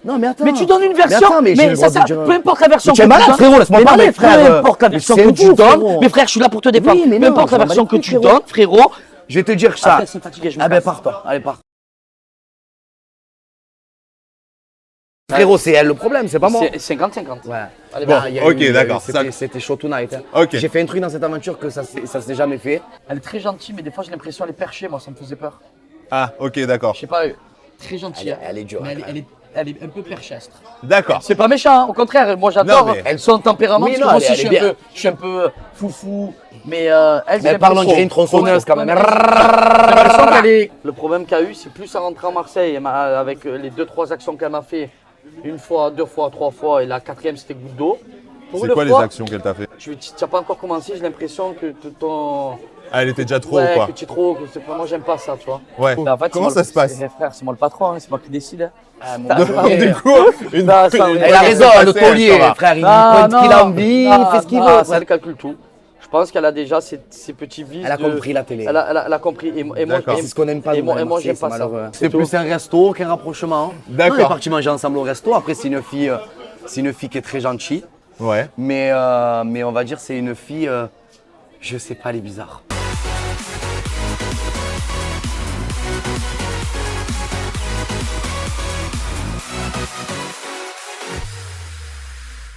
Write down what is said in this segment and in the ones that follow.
Non, mais attends. Mais tu donnes une version. attends, mais j'ai le droit de dire- peu importe la version Mais tu es malade, frérot, laisse-moi mais parler, non, frère. Peu importe la version c'est que un tu fou, donnes. frérot. Mais frère, je suis là pour te défendre. Oui, mais Peu non, importe la je m'en version bats que les tu couilles, donnes, frérot. Je vais te dire ça. Après, c'est fatigué, je me Ah ben casse. pars-toi, allez pars. Frérot, c'est elle le problème, c'est pas moi. C'est 50-50. Ouais. Allez, Bon, bah, il y a ok, eu- il y a eu- d'accord. C'était chaud tonight. Hein. Ok. J'ai fait un truc dans cette aventure que ça s'est jamais fait. Elle est très gentille, mais des fois j'ai l'impression qu'elle est perchée, moi ça me faisait peur. Ah, ok, d'accord. Je sais pas, très gentille. Elle est dure. Mais hein. elle est un peu perchestre. D'accord. C'est pas méchant, hein, au contraire, moi j'adore Non, mais- son tempérament, Oui, parce que non, moi aussi elle est je suis un peu foufou, mais elle Mais parle, on dirait une tronçonneuse quand même. J'ai l'impression qu'elle est... Le problème qu'elle a eu, c'est plus à rentrer en Marseille, avec les 2-3 actions qu'elle m'a fait, une fois, 2 fois, 3 fois, et la 4e c'était goutte d'eau. Pour C'est une quoi les fois, actions qu'elle t'a fait? Tu n'as pas encore commencé, j'ai l'impression que ton... Ah, elle était déjà trop Ouais, ou quoi? que tu es trop, moi j'aime pas ça, tu vois. Ouais. Mais en fait, Comment c'est moi ça se passe? Frère, c'est moi le patron, hein, c'est moi qui décide. Hein. Du coup, une- Non, ça, une- Elle a raison, une- le une- taulier, ça va. frère. Il Non, pointe qu'il a envie, il fait ce qu'il veut. Elle calcule tout. Je pense qu'elle a déjà ses petits vices. Elle a compris la télé. Elle a compris. Et moi, D'accord. C'est ce qu'on n'aime pas. Et nous, moi, à et moi, Marseille, j'aime c'est pas ça. malheureux. C'est C'est tout. plus un resto qu'un rapprochement. D'accord. On est parti manger ensemble au resto. Après, c'est une fille qui est très gentille. Ouais. Mais on va dire c'est une fille, je sais pas, elle est bizarre.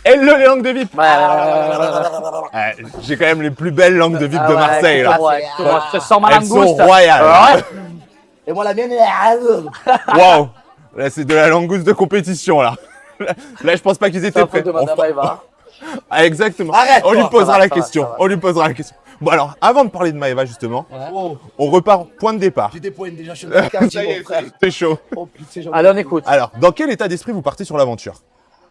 Hello les langues de VIP. Ouais. J'ai quand même les plus belles langues de VIP de Marseille là. Moi, je te sens ma Elles sont langouste. royales. Ouais. Et moi, la mienne, elle Waouh. Là, c'est de la langouste de compétition là. Là, je pense pas qu'ils étaient Ça prêts. faut demander à Maëva. Ah, exactement. Arrête, On lui toi. posera Ça va, la ça va, question. ça va. On lui posera la question. Bon alors, avant de parler de Maëva justement, Oh, on repart point de départ. tu dépoignes déjà chez le Ça y quartier, est, mon frère. c'est chaud. Oh putain, j'en- Allez, on écoute. Alors, dans quel état d'esprit vous partez sur l'aventure?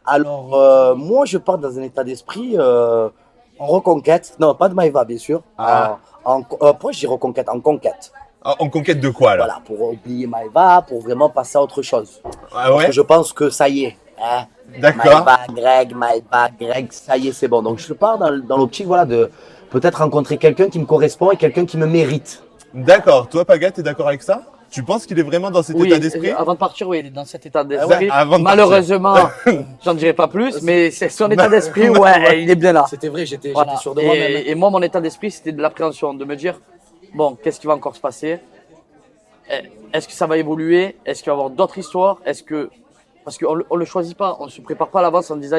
Alors, moi, je pars dans un état d'esprit en reconquête. Non, pas de Maëva, bien sûr. Ah. Pourquoi je dis reconquête? En conquête. En conquête de quoi là? Voilà, pour oublier Maëva, pour vraiment passer à autre chose. Ah Parce ouais. que je pense que ça y est. Hein. D'accord. Maëva, Greg, ça y est, c'est bon. Donc je pars dans l'optique voilà, de peut-être rencontrer quelqu'un qui me correspond et quelqu'un qui me mérite. D'accord. Toi, Paga, t'es d'accord avec ça? Tu penses qu'il est vraiment dans cet Oui, état d'esprit? avant de partir, oui, il est dans cet état d'esprit. avant de Malheureusement, j'en dirai pas plus, mais c'est son état d'esprit, ouais, il est bien là. C'était vrai, j'étais Voilà. sûr de moi-même. Et moi, mon état d'esprit, c'était de l'appréhension, de me dire, bon, qu'est-ce qui va encore se passer? Est-ce que ça va évoluer? Est-ce qu'il va y avoir d'autres histoires? Parce qu'on ne le choisit pas, on ne se prépare pas à l'avance en disant,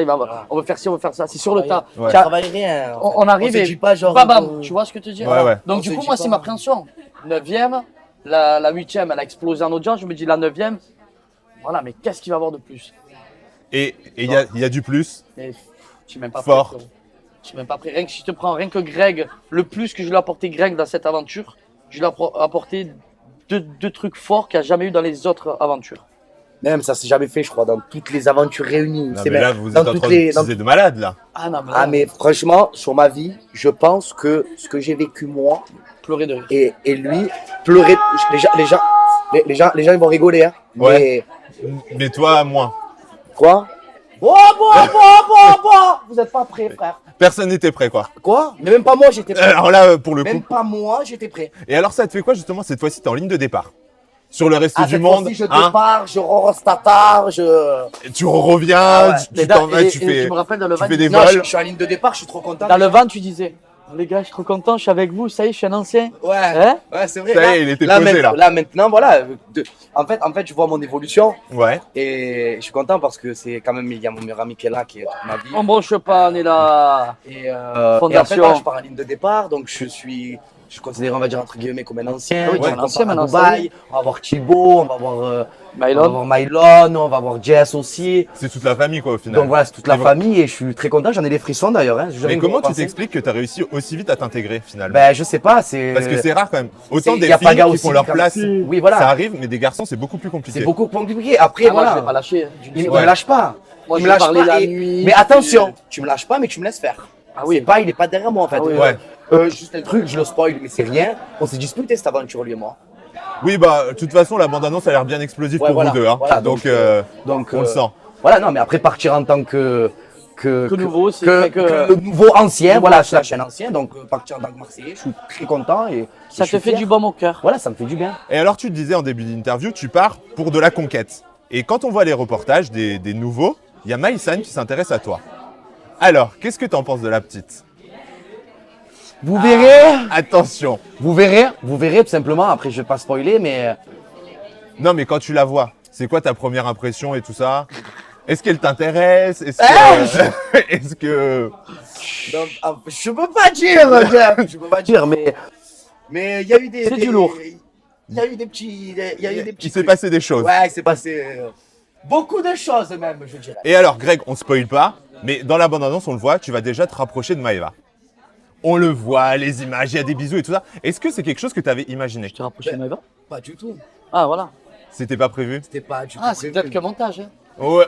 on veut faire ci, on veut faire ça. C'est sur le tas. Ouais. Tiens, travaille rien. on arrive se et dit pas genre. bam, bam, tu vois ce que je te dis? Ouais, ouais. Donc On du se coup, dit moi, pas. c'est ma appréhension. 9e, la 8e, elle a explosé en audience. Je me dis, la 9e, voilà, mais qu'est-ce qu'il va y avoir de plus? Et il y a du plus. Mais je suis même pas Fort. prêt. frérot. Je suis même pas prêt. Rien que si je te prends, rien que Greg, le plus que je lui ai apporté Greg dans cette aventure, je lui ai apporté deux trucs forts qu'il n'y a jamais eu dans les autres aventures. Même ça s'est jamais fait, je crois, dans toutes les aventures réunies. Non, C'est mais même- là, vous êtes dans en toutes train les- de dans- teaser de malade là. Ah non, mais, Ah, mais franchement, sur ma vie, je pense que ce que j'ai vécu moi pleurer de rire. et lui, pleurer. Les gens, ils vont rigoler. Hein. Ouais. Mais Mais toi, moins. quoi? Bon. Vous n'êtes pas prêts, frère. Personne n'était prêt quoi. Quoi? Mais même pas moi, j'étais prêt. Alors là, pour le Même coup. pas moi, j'étais prêt. Et alors, ça te fait quoi justement cette fois-ci? T'es en ligne de départ. Sur le reste Ah, du cette monde, fois-ci, je hein, départ, je restatar, je. tu reviens, Ah ouais. tu t'en vas, tu fais me rappelle dans le tu van, fais des Non, vols. je suis en ligne de départ, je suis trop content. dans le van, tu disais, les gars, je suis trop content, je suis avec vous, ça y est, je suis un ancien. Ouais, Hein? ouais, c'est vrai. Ça y est, il était posé là. Là, maintenant, voilà. En fait, je vois mon évolution Ouais. et je suis content parce que c'est quand même, il y a mon meilleur ami qui est là, qui est toute ma vie. On bronche pas, on est là. Et en Fondation. fait, voilà, je pars en ligne de départ, donc je considère, on va dire, entre guillemets, comme un ancien. Ah oui, On va tu es un ancien à maintenant, Dubaï, on va voir Thibaut, on va voir Mylon. Mylon, on va voir Jess aussi. C'est toute la famille quoi au final. Donc voilà, c'est toute la Et famille et je suis très content, j'en ai des frissons d'ailleurs. Hein. Mais comment tu t'expliques que tu as réussi aussi vite à t'intégrer finalement? Ben, je sais pas, c'est. Parce que c'est rare quand même. Autant c'est- des y a filles Paga qui aussi font leur qui- place, Oui, voilà. ça arrive, mais des garçons c'est beaucoup plus compliqué. C'est beaucoup compliqué. Après, Ah, moi, je voilà. vais pas lâcher. Il Ouais. me lâche pas. Moi, Il je me vais lâche parler pas. la et- nuit. Mais attention, tu me lâches pas, mais tu me laisses faire. Ah oui. C'est pas, il est pas derrière moi en fait. Ah oui, ouais. Juste un truc, je le spoil, mais c'est rien. On s'est disputé cette aventure, lui et moi. Oui bah de toute façon la bande-annonce a l'air bien explosive Ouais, pour voilà. vous deux. Hein. Voilà, donc donc, on le sent. Voilà, non, mais après partir en tant que nouveau, c'est que, vrai que- que le nouveau ancien, Nouveau voilà, ancien. je suis un ancien, donc partir en tant que Marseillais, je suis très content et Ça je suis te fait fier. du baume au cœur. Voilà, ça me fait du bien. Et alors tu te disais en début d'interview, tu pars pour de la conquête. Et quand on voit les reportages des nouveaux, il y a Maïsan qui s'intéresse à toi. Alors, qu'est-ce que tu en penses de la petite? Vous verrez, Attention. vous verrez tout simplement. Après, je vais pas spoiler, mais Non, mais quand tu la vois, c'est quoi ta première impression et tout ça? Est-ce qu'elle t'intéresse? Est-ce que... Est-ce que... non, je peux pas dire, Jeff, je peux pas dire, mais il y a eu des. C'est du lourd. Il y a eu des petits, il y a eu des petits. Il s'est trucs. passé des choses. Ouais, il s'est passé beaucoup de choses même, je dirais. Et alors, Greg, on spoil pas, mais dans la bande-annonce, on le voit, tu vas déjà te rapprocher de Maëva. On le voit, les images, il y a des bisous et tout ça. Est-ce que c'est quelque chose que tu avais imaginé? Je t'ai rapproché de Maëva. Pas du tout. Ah, voilà. C'était pas prévu? C'était pas du tout. Ah, c'est peut-être prévu. que montage. Hein. Ouais,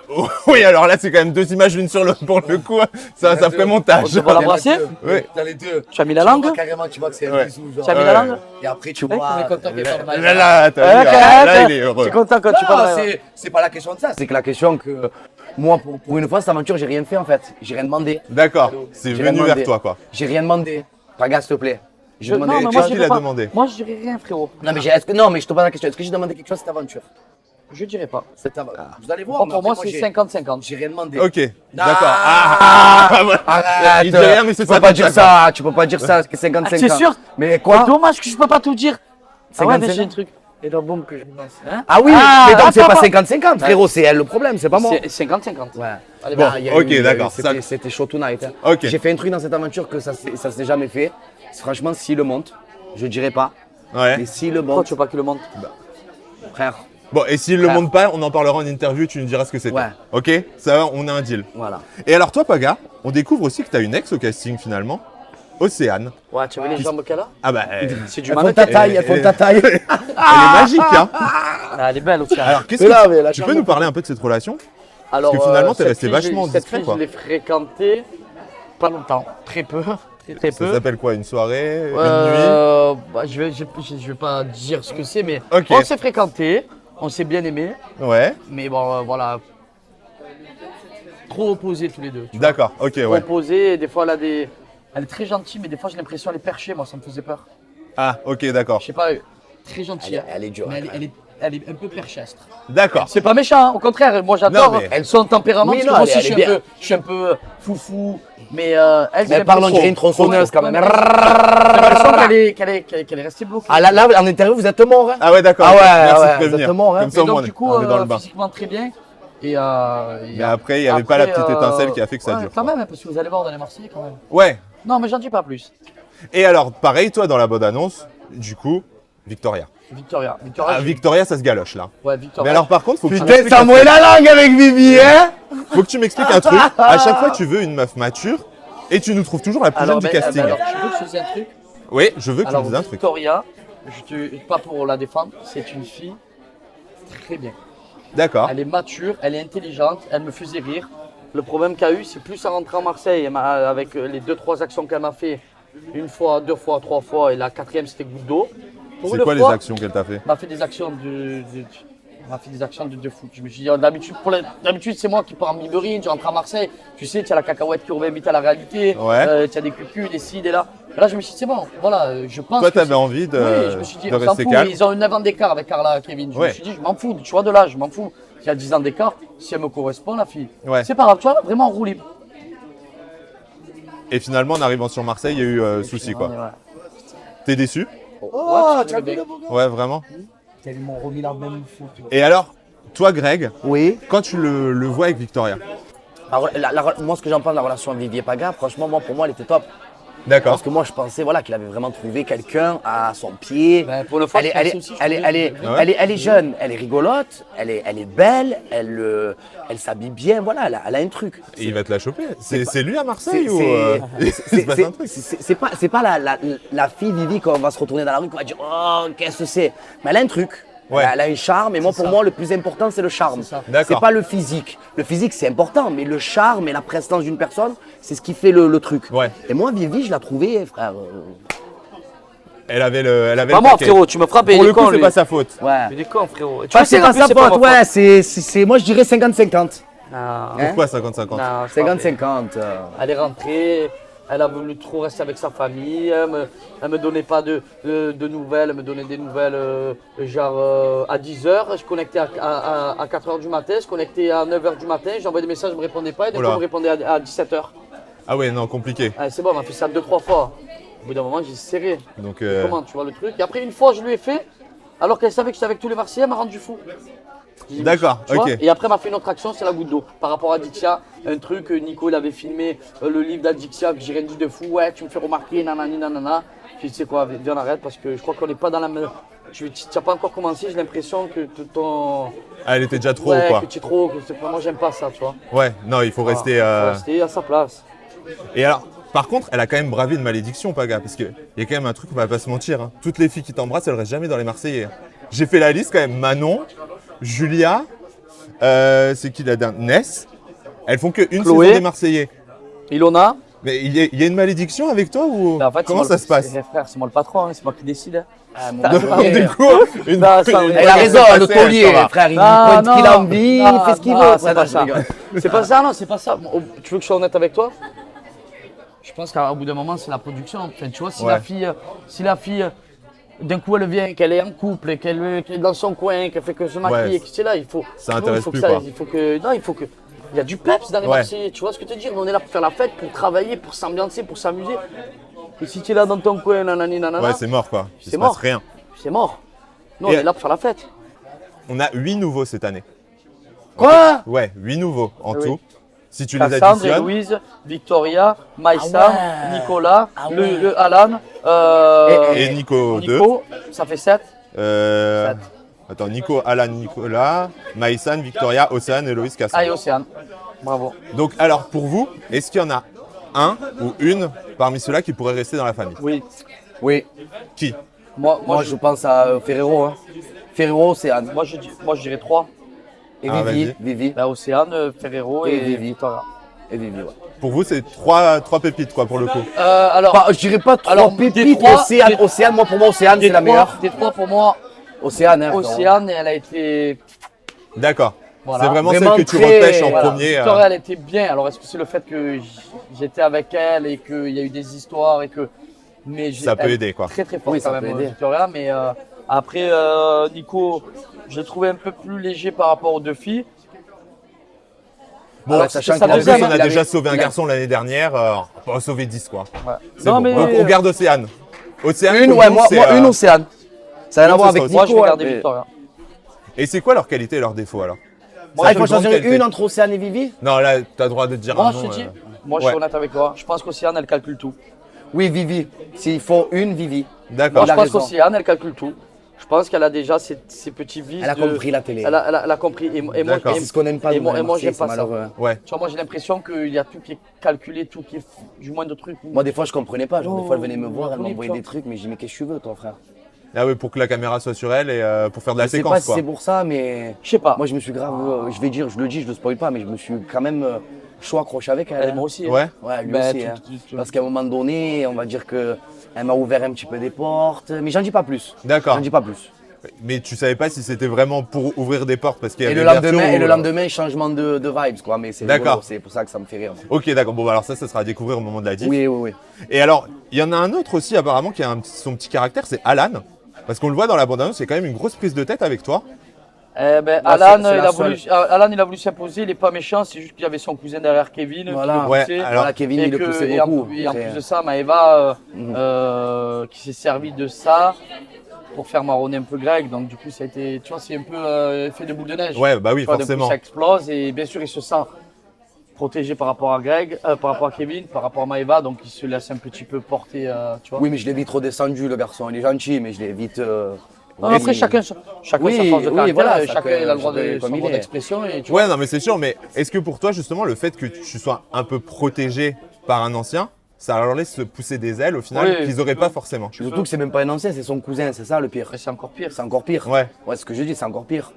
oui, alors là, c'est quand même 2 images l'une sur l'autre pour le coup. Ça ferait On montage. te voit l'embrasser. Ouais. Dans les deux. Tu as mis la Tu langue. vois carrément, tu vois que c'est un Ouais. bisou. Genre. Tu as mis la langue. Et après, tu Ouais, vois. on est content qu'il parle mal. Là, t'as vu, Ok, là, ok. il est heureux. Tu es content quand tu Non, parles. c'est pas la question de ça. C'est que la question que moi, pour une fois, cette aventure, j'ai rien fait en fait. J'ai rien demandé. D'accord, c'est J'ai rien venu vers demandé. toi, quoi. J'ai rien demandé. Paga, s'il te plaît. J'ai demandé. Non, mais Qu'est-ce moi, je qu'il dirais a pas. demandé? Moi, je dirais rien, frérot. Non, mais non, mais je te pose la question. Est-ce que j'ai demandé quelque chose à cette aventure? Je dirais pas. Vous allez voir. Bon, mais pour moi, après, c'est 50-50. j'ai rien demandé. Ok, d'accord. Arrête. Il dit rien, mais c'est Tu peux ça. pas dire ça. Tu peux pas dire ça. C'est 50-50. Ah, c'est sûr? Mais quoi? Dommage que je peux pas tout dire. Ah ouais, 55. mais j'ai un truc. Et donc, boum, que je lance. Hein? Ah oui, Ah, mais donc c'est attends, pas attends. 50-50, frérot. C'est elle le problème, c'est pas moi. C'est 50-50. Ouais. Allez, Bon, bah, il y a ok, eu- il y a eu- d'accord, C'était ça- c'était chaud tonight. Hein. Ok. J'ai fait un truc dans cette aventure que ça s'est jamais fait. Franchement, s'il le monte, je dirais pas. Mais Ouais. s'il le pourquoi monte, tu veux pas qu'il le monte? frère, Bon, et s'il le Frère. montre pas, on en parlera en interview, tu nous diras ce que c'était. Ouais. Ok? Ça va, on a un deal. voilà. Et alors, toi, Paga, on découvre aussi que tu as une ex au casting finalement. Océane. Ouais, tu as vu les jambes qu'elle a? Ah bah, C'est du Elles font mannequin. ta taille, elles font ta taille. elle est magique, hein? Ah, elle est belle aussi. Alors, qu'est-ce Mais là, mais que la tu chambre- peux nous parler un peu de cette relation? Alors, que finalement, t'es cette resté fille, vachement cette discret, fille, quoi. Je l'ai fréquentée pas longtemps, très peu, très Ça peu. s'appelle quoi? Une soirée? Une nuit? Bah, je vais pas dire ce que c'est, mais Ok. on s'est fréquenté, on s'est bien aimé, Ouais. mais bon, voilà, trop opposés tous les deux. tu vois. D'accord, ok, Trop ouais. opposés, et des fois elle est très gentille, mais des fois j'ai l'impression qu'elle est perchée, moi ça me faisait peur. Ah, ok, d'accord. Je sais pas, très gentille, hein. Elle est dure. mais elle est un peu perchastre. D'accord. C'est pas méchant, hein, au contraire, moi j'adore Non, mais- son tempérament, Oui, parce non, que moi elle aussi est bien. je suis un peu foufou, mais elle, Mais parle, on dirait une tronçonneuse quand même. J'ai l'impression qu'elle est restée bloquée. Ah là, en interview, vous êtes mort. Hein. Ah ouais, d'accord. Ah ouais, Merci ouais, de prévenir. exactement, hein. Comme ça, Et au moins, donc du coup, on est dans le bain. physiquement très bien. Mais après, il n'y avait pas la petite étincelle qui a fait que ça ouais, dure. Quand quoi. même, parce que vous allez voir dans les Marseillais quand même. Ouais. Non, mais j'en dis pas plus. Et alors, pareil, toi, dans la bonne annonce, du coup, Victoria. Victoria. Ah, Victoria, ça se galoche là. Ouais, Victoria. Mais alors, par contre, faut que tu Putain, m'expliques ça un mouille truc. la langue avec Vivi, hein. Faut que tu m'expliques un truc. À chaque fois, tu veux une meuf mature et tu nous trouves toujours la plus jeune du ben, casting. alors, tu veux que je te dise un truc? Oui, je veux que tu Alors, me dises un truc. Victoria, pas pour la défendre, c'est une fille très bien. D'accord. Elle est mature, elle est intelligente, elle me faisait rire. Le problème qu'elle a eu, c'est plus à rentrer en Marseille avec les 2-3 actions qu'elle m'a fait, une fois, 2 fois, 3 fois, et la 4e c'était goutte d'eau. Pour C'est une quoi les fois, actions qu'elle t'a fait? Elle m'a fait des actions de fou. Je me suis dit, d'habitude, c'est moi qui pars en Miberine, je rentre à Marseille. Tu sais, tu as la cacahuète qui revient vite à la réalité. Ouais. Tu as des cuculs, des ci, des là. Et là, je me suis dit, c'est bon, voilà, je pense. Toi, que t'avais c'est- envie de, Oui, je me suis dit, de on s'en rester fout. calme. Ils ont 9 ans d'écart avec Carla et Kevin. Je Ouais. me suis dit, je m'en fous, tu vois, de l'âge, je m'en fous. Il y a 10 ans d'écart, si elle me correspond, la fille. Ouais. C'est pas grave, tu vois, vraiment en roue libre. Et finalement, en arrivant sur Marseille, il y a eu souci quoi. Ouais. T'es déçu? Ouais, tu as vu le beau gars? Ouais, vraiment. Ils m'ont remis la même photo. Et alors, toi, Greg, Oui. quand tu le vois avec Victoria, Moi, ce que j'en pense de la relation Vivi et Paga, franchement, pour moi, elle était top. d'accord. Parce que moi, je pensais voilà, qu'il avait vraiment trouvé quelqu'un à son pied. Ben, pour le fois, elle, est, je elle, pensais est, aussi, je elle, est, trouvais. elle, est, Ah ouais elle est jeune, elle est rigolote, elle est belle, elle s'habille bien, voilà, elle a un truc. Et il va te la choper. c'est C'est lui à Marseille c'est- ou il se passe un truc? C'est pas la fille Vivi qu'on va se retourner dans la rue, qu'on va dire oh, qu'est-ce que c'est. Mais elle a un truc. Ouais. Elle a un charme, et moi, pour moi, le plus important, c'est le charme. C'est ça. D'accord. C'est pas le physique. Le physique, c'est important, mais le charme et la prestance d'une personne, c'est ce qui fait le truc. Ouais. Et moi, Vivi, je la trouvais, frère. Elle avait le Pas moi, paquet. frérot, tu me frappes et Pour il le est coup, con, c'est lui. pas sa faute. Ouais. Il est con, frérot. Et tu Ouais, le sais, c'est en pas plus, sa c'est pas faute, ma ouais, c'est moi je dirais 50-50. Non. Hein Pourquoi 50-50? Non, je crois 50-50. Elle est rentrée. Elle a voulu trop rester avec sa famille, elle me donnait pas de nouvelles, elle me donnait des nouvelles à 10h, je connectais à 4h du matin, je connectais à 9h du matin, j'envoyais des messages, elle me répondait pas et d'un coup elle me répondait à 17h. Ah ouais, non, compliqué. C'est bon, on a fait ça 2-3 fois. Au bout d'un moment, j'ai serré. Donc, Comment, tu vois le truc? Et après, une fois, je lui ai fait, alors qu'elle savait que j'étais avec tous les Marseillais, elle m'a rendu fou. D'accord, Tu vois. ok. Et après, elle m'a fait une autre action, c'est la goutte d'eau. Par rapport à Dixia, un truc, Nico, il avait filmé le livre d'Adixia, que j'ai rien dit de fou. Ouais, tu me fais remarquer, nanani, nanana. J'ai dit, tu sais quoi, viens, on arrête, parce que je crois qu'on n'est pas dans la même. Tu n'as pas encore commencé, j'ai l'impression que ton. Ah, elle était déjà trop, ouais, quoi. que tu es trop. Moi, j'aime pas ça, tu vois. Ouais, non, il faut rester. Faut rester à sa place. Et alors, par contre, elle a quand même bravé une malédiction, Paga, parce qu'il y a quand même un truc, on va pas se mentir. Hein. Toutes les filles qui t'embrassent, elles restent jamais dans les Marseillais. Hein. J'ai fait la liste quand même. Manon, Julia, c'est qui la dernière? Ness. Elles font qu'une saison Chloé. des Marseillais. Ilona. Mais il y a une malédiction avec toi ou En fait, comment ça se passe? Frère, c'est moi le patron, hein, c'est moi qui décide. Du coup, une- Non, ça, une- elle Elle a raison, passée, le taulier, ça va. frère, il Non, pointe non, qu'il a envie, il non, fait ce qu'il non, veut. c'est pas je ça. rigole. C'est pas ça, non, c'est pas ça. Bon, tu veux que je sois honnête avec toi? Je pense qu'au bout d'un moment, c'est la production. Enfin, tu vois, si Ouais. la fille, d'un coup, elle vient, qu'elle est en couple, qu'elle est dans son coin, qu'elle fait que se maquiller, Ouais. que c'est là, il faut. Ça tu vois, intéresse il faut plus, que quoi. il faut que. Non, il faut que. Il y a du peps dans les Ouais. Marseillais, tu vois ce que je veux te dire? On est là pour faire la fête, pour travailler, pour s'ambiancer, pour s'amuser. Et si tu es là dans ton coin, nanani, nanana, Ouais, c'est mort quoi. Il C'est se passe mort. rien. c'est mort. Non, Et- on est là pour faire la fête. On a 8 nouveaux cette année. Quoi? Ouais, 8 nouveaux en Oui. tout. Si tu les Cassandre, additionnes. Louise, Victoria, Maïssa, Ah ouais. Nicolas, Ah le Alan, Et Nico 2. Nico, ça fait 7. Euh, Attends, Nico, Alan, Nicolas, Maïsan, Victoria, Océane et Loïs Cassin. Ah, et Océane. Bravo. Donc, alors pour vous, est-ce qu'il y en a un ou une parmi ceux-là qui pourrait rester dans la famille? Oui. Oui, Qui? moi je pense à Ferrero. Hein. Ferrero, Océane. Moi, je dirais 3. Et Ah, Vivi, vas-y. Vivi. Bah, Océane, Ferrero Et et Vivi. Victoria. Et Vivi, ouais. Pour vous, c'est trois pépites quoi pour le coup. Alors, Enfin, je dirais pas trop Alors, des pépite, trois, Océane. des- Océane, moi pour moi, Océane, c'est la meilleure. Des 3 pour moi, Océane, hein. Océane, elle a été. D'accord. Voilà. C'est vraiment, Vraiment celle que tu très- repêches en voilà. premier. Victoria, elle était bien. Alors, est-ce que c'est le fait que j'étais avec elle et qu'il y a eu des histoires et que. Mais Ça peut elle est aider, quoi. Très, très fort Oui, quand ça même, peut aider. Victoria. Mais après, Nico, je l'ai trouvé un peu plus léger par rapport aux deux filles. Bon, Alors, sachant c'était en sa plus, deuxième, on a il avait- déjà sauvé un il a- garçon l'année dernière. On va sauver 10 quoi. Ouais. C'est Non, bon. mais- Donc on garde Océane. Océane, Une, pour ouais, vous, moi, c'est, moi, une Océane. Ça n'a rien à Non, voir c'est avec ça Moi, Nico. je vais hein, garder mais- Victoria. Et c'est quoi leur qualité et leurs défauts alors? Ah, il faut Grande choisir qualité. une entre Océane et Vivi? Non, là, t'as le droit de dire Moi, un je nom. te dis, moi, je suis ouais. honnête avec toi. Je pense qu'Océane, elle calcule tout. Oui, Vivi. S'il faut une, Vivi. D'accord. Moi, je a pense raison. qu'Océane, elle calcule tout. Je pense qu'elle a déjà ses petits vices. Elle a compris la télé. Elle a compris. Et moi, D'accord. C'est ce qu'on n'aime pas et nous, moi, à et moi, Marseille, j'aime c'est pas ça. malheureux. Ouais. Tu vois, moi, j'ai l'impression qu'il y a tout qui est calculé, tout qui est du moindre truc. Moi, des fois, je comprenais pas. Genre, des fois, elle venait me voir, elle Oui, m'envoyait tu des trucs, mais je dis, mais qu'est-ce que tu veux, toi, frère? Ah oui, pour que la caméra soit sur elle et pour faire de la Je sais pas séquence si quoi. c'est pour ça, mais. Je sais pas. Moi, je me suis grave. Je vais dire, je le dis, je le spoil pas, mais je me suis quand même chaud accroché avec elle. Et moi aussi. hein. Ouais. Ouais, lui Ben, aussi. tu- hein. tu- Parce qu'à un moment donné, on va dire que elle m'a ouvert un petit peu des portes, mais j'en dis pas plus. D'accord. J'en dis pas plus. Mais tu savais pas si c'était vraiment pour ouvrir des portes parce qu'il y Et avait le l'ouverture lendemain, ou- et le lendemain, changement de vibes, quoi. Mais c'est D'accord. rigolo, c'est pour ça que ça me fait rire. Ok, d'accord. Bon, bah, alors ça sera à découvrir au moment de la diff. Oui, oui, oui. Et alors, il y en a un autre aussi apparemment qui a son petit caractère, c'est Alan. Parce qu'on le voit dans la bande-annonce, c'est quand même une grosse prise de tête avec toi. Eh ben, Moi, Alan, c'est la Alan, il a voulu s'imposer. Il n'est pas méchant. C'est juste qu'il y avait son cousin derrière Kevin. Voilà. Qui le Ouais, poussait. alors- Voilà, Kevin, il le poussait et en, beaucoup. et en Après, plus de ça, Maëva, Mhm. qui s'est servi de ça pour faire marronner un peu Greg. Donc, du coup, ça a été, tu vois, c'est un peu effet de boule de neige. Ouais, bah oui, Tu vois, d'un coup, forcément. ça explose et bien sûr, il se sent protégé par rapport à Greg, par rapport à Kevin, par rapport à Maëva. Donc, il se laisse un petit peu porter, tu vois. Oui, mais je l'ai vite redescendu, le garçon. Il est gentil, mais je l'ai vite. Non, après, chacun Oui, sa force de oui, caractère, voilà, chacun chacun- il a le droit chacun de comme son il droit est. d'expression. Et tu vois, Ouais, non, mais c'est sûr. Mais est-ce que pour toi, justement, le fait que tu sois un peu protégé par un ancien, ça leur laisse se pousser des ailes au final Oui. qu'ils n'auraient pas forcément? Surtout que c'est même pas un ancien, c'est son cousin, c'est ça le pire. c'est encore pire. C'est encore pire. Ouais. Ouais, ce que je dis, c'est encore pire.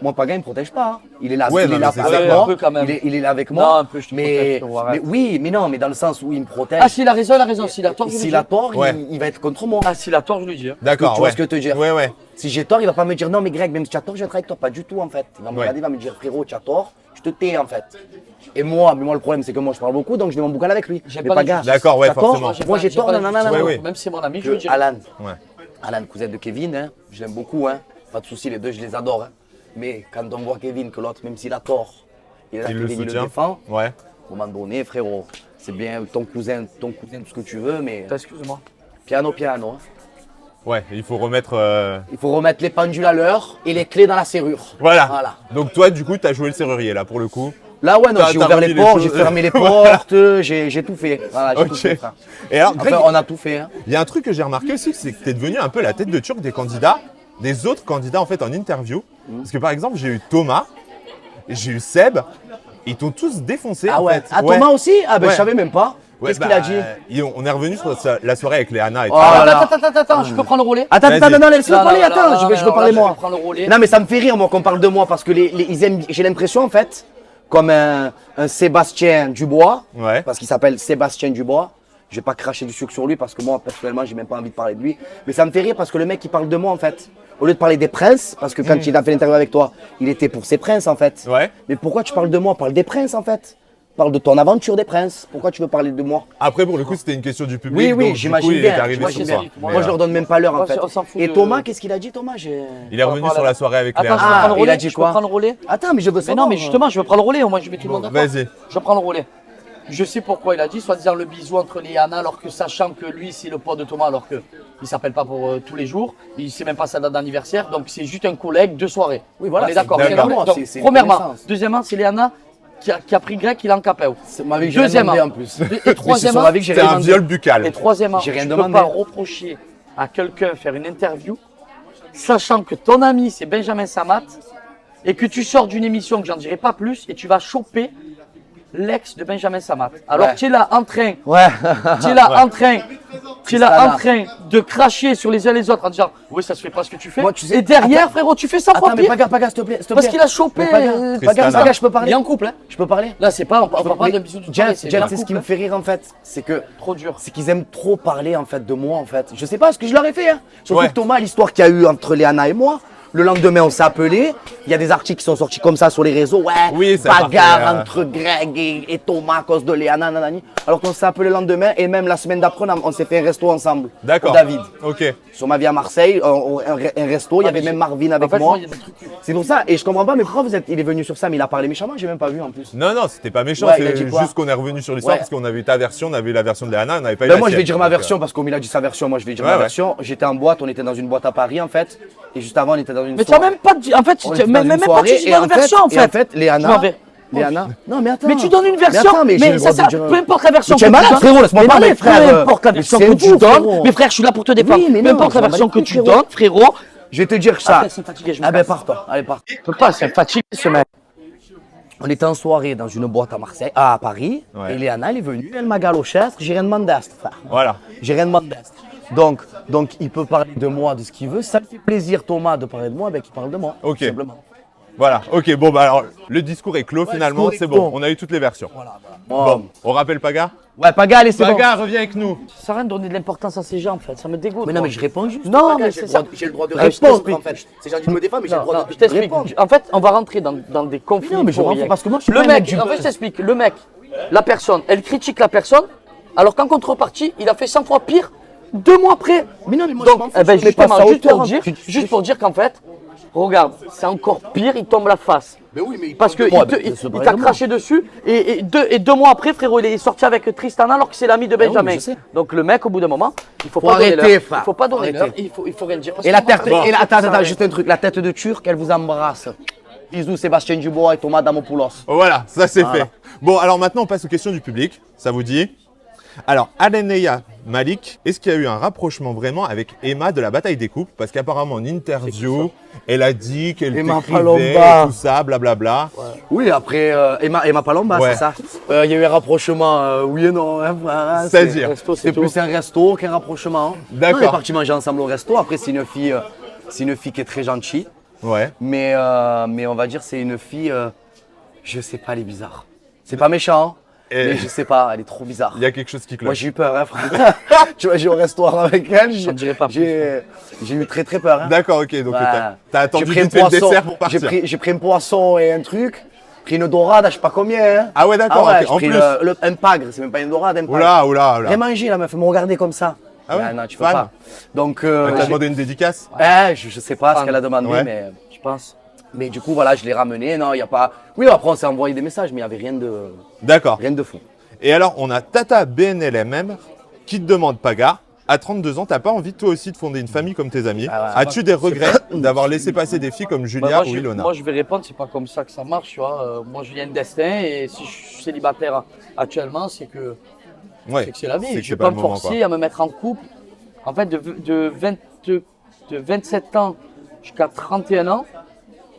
moi, Paga, il me protège pas. Hein. Il est là, Ouais, il non, est mais là c'est avec ça. moi. Un peu quand même. Il est là avec Non, moi. un peu, je te mais, protège, frérot, arrête. mais oui, mais non, mais dans le sens où il me protège. Ah, s'il a raison, il a raison. S'il a tort, je lui S'il dis. a tort, Ouais. il va être contre moi. Ah, s'il a tort, je lui dis. hein. D'accord, Tu vois ouais. ce que je veux te dire? Ouais, ouais. Si j'ai tort, il va pas me dire non, mais Greg, même si tu as tort, je vais être avec toi. Pas du tout, en fait. Il va me Ouais. regarder, il va me dire frérot, tu as tort, je te tais, en fait. Et moi, le problème, c'est que moi, je parle beaucoup, donc je vais mon boucan avec lui. J'aime Mais pas les Paga, justices. D'accord, ouais, t'as tort, forcément. moi, j'ai tort, pas la non, justice. Ouais, ouais. Même si c'est mon ami, je lui dis. Alan, Ouais. Alan, cousin de Kevin, hein, je l'aime beaucoup, hein. Pas de soucis, les deux, je les adore. Hein. Mais quand on voit Kevin, que l'autre, même s'il a tort, il est là, Il le Kevin, il le soutient. défend. Ouais. À un moment donné, frérot, c'est bien ton cousin, tout ce que tu veux, mais Excuse-moi. piano. Hein. Ouais, il faut remettre. Il faut remettre les pendules à l'heure et les clés dans la serrure. Voilà. Donc toi, du coup, t'as joué le serrurier là pour le coup. Là, ouais, non, T'as j'ai ouvert remis les les portes, choses. j'ai fermé les portes, j'ai tout fait. Voilà, j'ai tout Ok. fait, frère. Et alors, Greg, Enfin, on a tout fait. Hein. il y a un truc que j'ai remarqué aussi, c'est que t'es devenu un peu la tête de turc des candidats, des autres candidats en fait en interview. Parce que par exemple, j'ai eu Thomas, et j'ai eu Seb, ils t'ont tous défoncé Ah en ouais. fait. Ah, Thomas aussi? Ah, ben, Ouais. je savais même pas. Ouais, Qu'est-ce bah, qu'il a dit? On est revenu sur la soirée avec Léana et tout. Oh là là. Attends, je peux prendre le relais? Attends, Vas-y. non, laisse-le Non, parler, non, attends, non, je non, veux non, parler là, moi. je vais prendre le relais. Non, mais ça me fait rire, moi, qu'on parle de moi, parce que ils aiment, j'ai l'impression, en fait, comme un Sébastien Dubois, Ouais. parce qu'il s'appelle Sébastien Dubois. Je vais pas cracher du sucre sur lui, parce que moi, personnellement, j'ai même pas envie de parler de lui. Mais ça me fait rire, parce que le mec, il parle de moi, en fait. Au lieu de parler des princes, parce que quand il a fait l'interview avec toi, il était pour ses princes, en fait. Ouais. Mais pourquoi tu parles de moi? Parle des princes, en fait. Parle de ton aventure des princes. Pourquoi tu veux parler de moi? Après, pour le coup, c'était une question du public. Oui, donc, du coup, j'imagine il est bien. arrivé J'imagine sur bien. ça. Moi, Mais, je leur donne même pas l'heure, en on fait. s'en fout Et de- Thomas, qu'est-ce qu'il a dit, Thomas? il est revenu sur la soirée avec Attends, je peux Léana. prendre le il a relais? dit Je quoi? peux prendre le relais? Attends, mais je veux Mais savoir. non, mais justement, je veux prendre le relais. Au moins, je mets tout le monde d'accord. Vas-y. Je prends le relais. Je sais pourquoi il a dit, soi-disant le bisou entre les Anna, alors que sachant que lui, c'est le pote de Thomas, alors qu'il ne s'appelle pas pour tous les jours, il ne sait même pas sa date d'anniversaire, donc c'est juste un collègue de soirée. Oui, voilà, On est c'est d'accord. d'accord. Donc, C'est une premièrement. connaissance. Deuxièmement, c'est Léana qui a pris Greg, qui l'a encapé. C'est ma vie que j'ai rien Deuxièmement. demandé en plus. Et Mais c'est troisièmement, sur ma vie que j'ai C'est rien un demandé. viol buccal. Et troisièmement, J'ai rien tu ne peux demandé. pas reprocher à quelqu'un faire une interview, sachant que ton ami c'est Benjamin Samat, et que tu sors d'une émission que j'en dirai pas plus, et tu vas choper l'ex de Benjamin Samat. Alors Ouais. tu es là en train, Ouais. tu es là en train, tu es là Tristana. en train de cracher sur les uns les autres en disant oui ça se fait pas ce que tu fais. Moi, tu sais- et derrière Attends. frérot tu fais 100 fois Attends, mais pire. Paga, s'il te plaît. Parce qu'il a chopé. Tristana. Paga, je peux Il parler. est en couple hein. Je peux parler. Là c'est pas, on parle pas Mais d'un bisou du Jet, soirée, c'est bien ce qui couple, me hein. fait rire en fait, c'est que Trop dur. c'est qu'ils aiment trop parler en fait de moi en fait. Je sais pas ce que je leur ai fait. Hein. Surtout Ouais. que Thomas, l'histoire qu'il y a eu entre Léana et moi. Le lendemain, on s'est appelé. Il y a des articles qui sont sortis comme ça sur les réseaux. Ouais, Oui, ça bagarre partait, entre Greg et Thomas à cause de Léana, nanani. Alors qu'on s'est appelé le lendemain et même la semaine d'après, on s'est fait un resto ensemble. D'accord. Au David. Ok. Sur ma vie à Marseille, un resto. Il y avait même Marvin avec En fait, moi. il y a des trucs. C'est pour ça. Et je comprends pas, mais pourquoi il est venu sur ça, mais il a parlé méchamment, j'ai même pas vu en plus. Non, non, c'était pas méchant. Ouais, il a c'est dit quoi? juste qu'on est revenu sur l'histoire Ouais. parce qu'on avait eu ta version, on avait eu la version de Léana, on n'avait pas eu Ben la moi je vais sienne. dire ma Donc, version parce qu'il a dit sa version, moi je vais dire Ouais, ma ouais. version. J'étais en boîte, on était dans une boîte à Paris en fait. Et juste avant on était dans une Mais tu as soirée. même pas dit. En fait, On tu était dans même une même pas soirée, dit et une version en et en fait. fait, Je m'en Léana. vais. Léana. Non mais attends. Mais tu donnes une version, attends, mais j'ai le mais droit ça, de dire- peu importe la version Mais tu es que malade, donnes. frérot, laisse-moi Mais parler, non, frère. peu importe la version C'est que un tu fou, donnes. frérot. Mais frère, je suis là pour te défendre. Oui, mais Peu non, importe la je m'en version bats que les tu couilles, donnes, frérot. Je vais te dire ça. Après, c'est fatigué, je me Ah ben casse. pars-toi, allez pars. Je peux pas, c'est fatigué ce mec. On était en soirée dans une boîte à Marseille, à Paris. Ouais. Et Léana elle est venue, elle m'a galoché, j'ai rien demandé à ce frère. Voilà. J'ai rien demandé. Donc il peut parler de moi, de ce qu'il veut. Ça me fait plaisir Thomas de parler de moi, ben qu'il parle de moi. Ok. tout simplement. Voilà. Ok, bon, bah alors, le discours est clos finalement, discours est c'est clos. bon. On a eu toutes les versions. Bon. Bon, on rappelle Paga Ouais, Paga, allez, c'est bon. Paga, reviens avec nous. Ça sert à rien de donner de l'importance à ces gens en fait, ça me dégoûte. Mais non, moi. mais je réponds juste. Non, Paga, mais j'ai c'est le ça. droit de- j'ai le droit de Non, je répondre t'explique. en fait. C'est gentil de me défendre, mais j'ai le Non, droit non, de je t'explique. répondre. En fait, on va rentrer dans des conflits. Non, mais je pour rentre rien. parce que moi, je suis le pas un mec mec, du en fait, buzz. je t'explique. Le mec, la personne, elle critique la personne, alors qu'en contrepartie, il a fait 100 fois pire 2 mois après. Mais non, mais moi, je Donc, m'en fous, eh ben, je mets pas justement, ça juste autant. pour dire qu'en fait, regarde, c'est encore pire, il tombe la face. Mais oui, mais Parce que Moi, il se il parle t'a de moi. craché dessus et 2 mois après, frérot, il est sorti avec Tristana alors que c'est l'ami de Benjamin. je sais. Donc le mec, au bout d'un moment, il faut Faut pas donner arrêter, l'heure. frère. Il faut pas donner Faut l'heure. arrêter. Il faut rien dire. parce Et la qu'on va tête, pas- et la- attends, Ça attends, arrête. juste un truc. La tête de Turc, elle vous embrasse. Bisous Sébastien Dubois et Thomas Damopoulos. Voilà, ça c'est Voilà. fait. Bon, alors maintenant on passe aux questions du public. Ça vous dit? Alors, Aleneya Malik, est-ce qu'il y a eu un rapprochement vraiment avec Emma de la bataille des couples? Parce qu'apparemment en interview, elle a dit qu'elle Emma t'écrivait, Palomba. tout ça, blablabla. Oui, après Emma Palomba, Ouais. c'est ça. Il y a eu un rapprochement, oui et non. Hein, frère, hein, C'est-à-dire Resto, c'est tout. plus un resto qu'un rapprochement. D'accord. On est parti manger ensemble au resto. Après, c'est une fille qui est très gentille. Ouais. Mais on va dire c'est une fille, je sais pas, elle est bizarre. C'est pas méchant, Et- mais je sais pas, elle est trop bizarre. Il y a quelque chose qui Moi cloche. j'ai eu peur, hein, frère. Tu vois, j'ai au restaurant avec elle, J'en dirais pas plus. j'ai eu très peur. Hein. D'accord, ok. Donc Ouais. t'as attendu J'ai pris un vite fait le poisson, dessert pour partir. j'ai pris un poisson et un truc, pris une dorade, je sais pas combien. Hein. Ah ouais, d'accord. ouais, ok. j'ai En pris plus. un pagre, c'est même pas une dorade, un pagre. Oula. Rien mangé, la meuf me regardait comme ça. Ah ouais, Non, tu peux fan. pas. Donc, Elle t'a demandé une dédicace. je sais pas ce Fan. qu'elle a demandé, Ouais. Je pense. mais du coup, voilà, je l'ai ramené. Non, il n'y a pas. Oui, après, on s'est envoyé des messages, mais il n'y avait D'accord. rien de fou. Et alors, on a Tata BNLMM qui te demande, Paga, à 32 ans, t'as pas envie toi aussi de fonder une famille comme tes amis? Ah ouais. As-tu des regrets d'avoir laissé passer des filles comme Julia Bah, ou Ilona? moi, je vais répondre, c'est pas comme ça que ça marche, tu vois. Moi, je viens de destin et si je suis célibataire actuellement, c'est que Ouais. c'est la vie. C'est que Je c'est vais pas pas le me moment, forcer à me mettre en couple. En fait, de 27 ans jusqu'à 31 ans,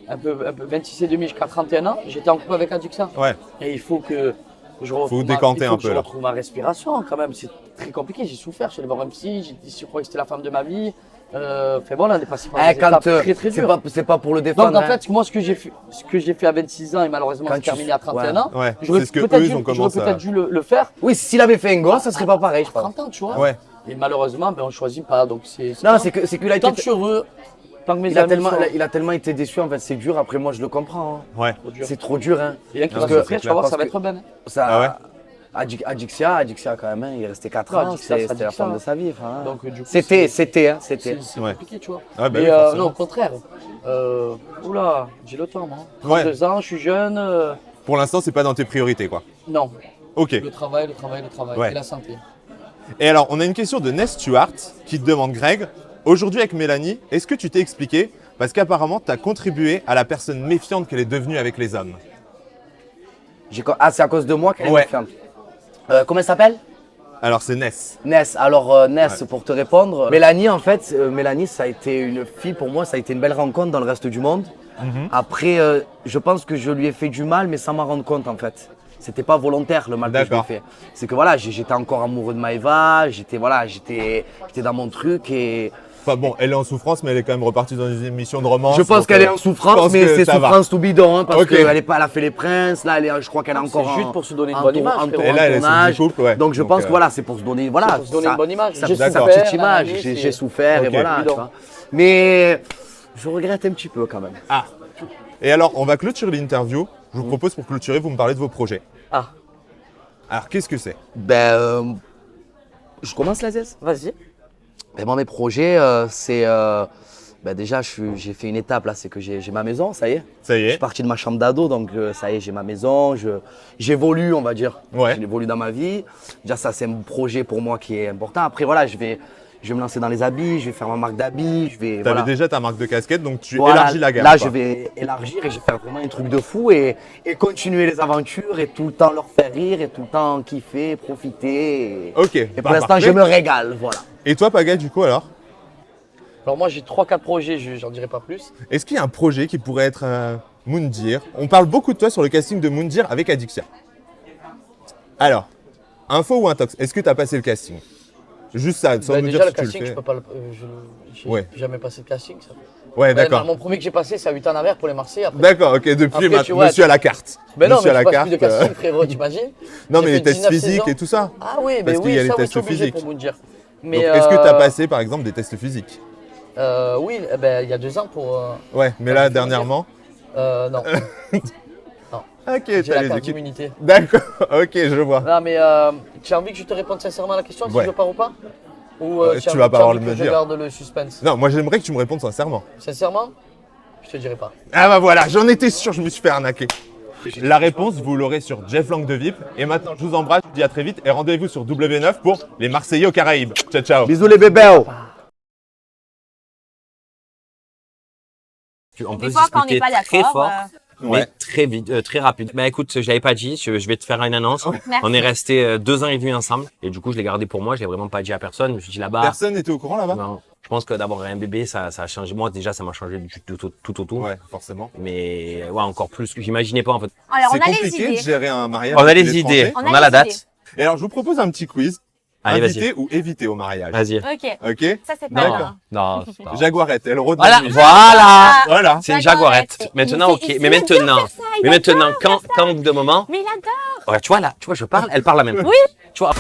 un peu 26 et demi jusqu'à 31 ans, j'étais en couple avec Adixia. Ouais. Et il faut que je retrouve, décanter un peu, je là. retrouve ma respiration quand même. C'est très compliqué. J'ai souffert. Je suis allé voir un psy. J'ai dit, je croyais que c'était la femme de ma vie. Fait bon, on est passé par des étapes très très dures. c'est pas pour le défendre. Donc en hein. fait, moi, ce que j'ai fait à 26 ans et malheureusement Quand c'est tu- terminé à 31 ans, Ouais. j'aurais C'est ce que peut-être eux, dû, ils ont j'aurais commencé à- peut-être dû le faire Oui, s'il avait fait un gosse, ça serait pas pareil, je à pense. 30 ans, tu vois. Ouais. Et malheureusement, ben, on choisit pas. Donc c'est Non, pas- c'est qu'il a tant été. que je suis heureux, tant que mes Il a, amis tellement, sont il a tellement été déçu, en fait, c'est dur. Après, moi, je le comprends. hein. Ouais. trop durs. C'est trop dur. Hein. Il y a un qui Parce va que- souffrir, tu vas voir, ça va parce être ben. Ça, Ah ouais Adixia, quand même, hein, il est resté 4 Ouais, ans. Adixia, C'était la Adixia. femme de sa vie. enfin, hein. Donc du coup, C'était. c'est Ouais. compliqué, tu vois. Ah, bah Mais oui, forcément. non, au contraire. Oula, j'ai le temps, moi. Ouais. 32 ans, je suis jeune. Pour l'instant, c'est pas dans tes priorités, quoi. Non, Ok. le travail Ouais. et la santé. Et alors, on a une question de Ness Stewart qui te demande, Greg, aujourd'hui avec Mélanie, est-ce que tu t'es expliqué? Parce qu'apparemment, tu as contribué à la personne méfiante qu'elle est devenue avec les hommes. C'est à cause de moi qu'elle est Ouais. méfiante. Comment elle s'appelle? Alors, c'est Ness. Ness. Alors, Ness, Ouais. pour te répondre, Mélanie, en fait, Mélanie, ça a été une fille pour moi, ça a été une belle rencontre dans le reste du monde. Après, je pense que je lui ai fait du mal, mais sans m'en rendre compte, en fait. C'était pas volontaire le mal que je lui ai D'accord. fait. C'est que voilà, j'étais encore amoureux de Maëva, j'étais dans mon truc et Enfin bon, elle est en souffrance, mais elle est quand même repartie dans une émission de romance. je pense donc, qu'elle est en je souffrance, pense mais que c'est ça va. souffrance tout bidon, hein, parce Ok. qu'elle elle a fait les princes, là, je crois qu'elle est encore juste en- pour se donner une en bonne tour- image, en frérot. tour- Et là, en elle est sur tournage. du couple, ouais. Donc je Donc, pense que voilà, c'est pour se donner, voilà, pour se donner une bonne image. Ça, J'ai ça souffert, fait une petite image. nanani, J'ai c'est- souffert Ok. et voilà. Bidon. tu vois. Mais je regrette un petit peu quand même. Ah. Et alors, on va clôturer l'interview. Je vous propose pour clôturer, vous me parlez de vos projets. Ah, Alors, qu'est-ce que c'est? Je commence la zeste. vas-y. Ben, moi, mes projets, c'est. Déjà, j'ai fait une étape là, c'est que j'ai ma maison, ça y est. Ça y Je suis est. parti de ma chambre d'ado, donc ça y est, j'ai ma maison. J'évolue, on va dire. Ouais. J'évolue dans ma vie. Déjà, ça, c'est un projet pour moi qui est important. Après, voilà, je vais me lancer dans les habits, je vais faire ma marque d'habits. Je vais. Tu voilà. avais déjà ta marque de casquette, donc tu Voilà, élargis la gamme. Là, quoi. je vais élargir et je vais faire vraiment un truc de fou et continuer les aventures et tout le temps leur faire rire et tout le temps kiffer, profiter. Ok. Et bah, pour l'instant, parfait. je me régale, voilà. Et toi, Paga, du coup, alors? Alors moi j'ai 3-4 projets, j'en dirai pas plus. Est-ce qu'il y a un projet qui pourrait être Moundir? On parle beaucoup de toi sur le casting de Moundir avec Adixia. Alors, info ou intox? Est-ce que tu as passé le casting? Juste ça, sans Bah, nous déjà dire le si tu le casting, je fais. peux pas j'ai Ouais. jamais passé de casting. Ça. Ouais, d'accord. Mon premier que j'ai passé, c'est à 8 ans en arrière pour les Marseillais. Après. D'accord, ok. Depuis, Après, maintenant, tu vois, monsieur à la carte. Ben non, monsieur mais à je la passe plus de carte. casting, frérot, t'imagines Non, J'ai mais fait les tests 19, 16 physiques ans. et tout ça. Ah oui, mais Parce qu'il y a oui, les ça, oui, tests c'est obligé physiques. pour vous dire. Donc, est-ce que tu as passé, par exemple, des tests physiques? Oui, eh ben, il y a 2 ans pour. Ouais, mais là, dernièrement. Non, Ok, j'ai t'as la les carte équipes. d'immunité. D'accord, ok, je vois. Non, mais tu as envie que je te réponde sincèrement à la question, si Ouais. je pars ou pas Ou Tu vas pas avoir le me que je dire. garde le suspense Non, moi, j'aimerais que tu me répondes sincèrement. Sincèrement, je te dirai pas. Ah bah voilà, j'en étais sûr, je me suis fait arnaquer. La réponse, vous l'aurez sur Jeff Lang de VIP. Et maintenant, je vous embrasse, je vous dis à très vite et rendez-vous sur W9 pour les Marseillais aux Caraïbes. Ciao, ciao. Bisous les bébés. On peut Des fois, quand on s'expliquer n'est pas très d'accord. fort, Ouais. mais très vite, très rapide. Bah écoute, je l'avais pas dit, je vais te faire une annonce. Merci. On est resté 2 ans et demi ensemble et du coup, je l'ai gardé pour moi. Je l'ai vraiment pas dit à personne. Je me suis dit là-bas. Personne n'était au courant là-bas? Non, je pense que d'avoir un bébé, ça a changé. Moi, déjà, ça m'a changé du tout autour. Ouais, forcément. Mais ouais, encore plus que j'imaginais pas en fait. Alors, C'est on a les compliqué de idées. gérer un mariage. On a avec les l'étranger. idées, On on a a la les date. idées. Et alors, je vous propose un petit quiz. Allez, vas-y. inviter ou éviter au mariage. Vas-y. Ok. Ok. Ça, c'est pas Non. mal. Non. c'est pas- Jaguarette, elle rôde Voilà, la nuit. voilà. Voilà. C'est une Jaguarette. jaguarette. Maintenant, ok. Il Mais adore maintenant, faire ça, il adore quand au bout d'un moment, Mais il adore. ouais, tu vois là, tu vois, je parle, elle parle la même. Oui. Tu vois.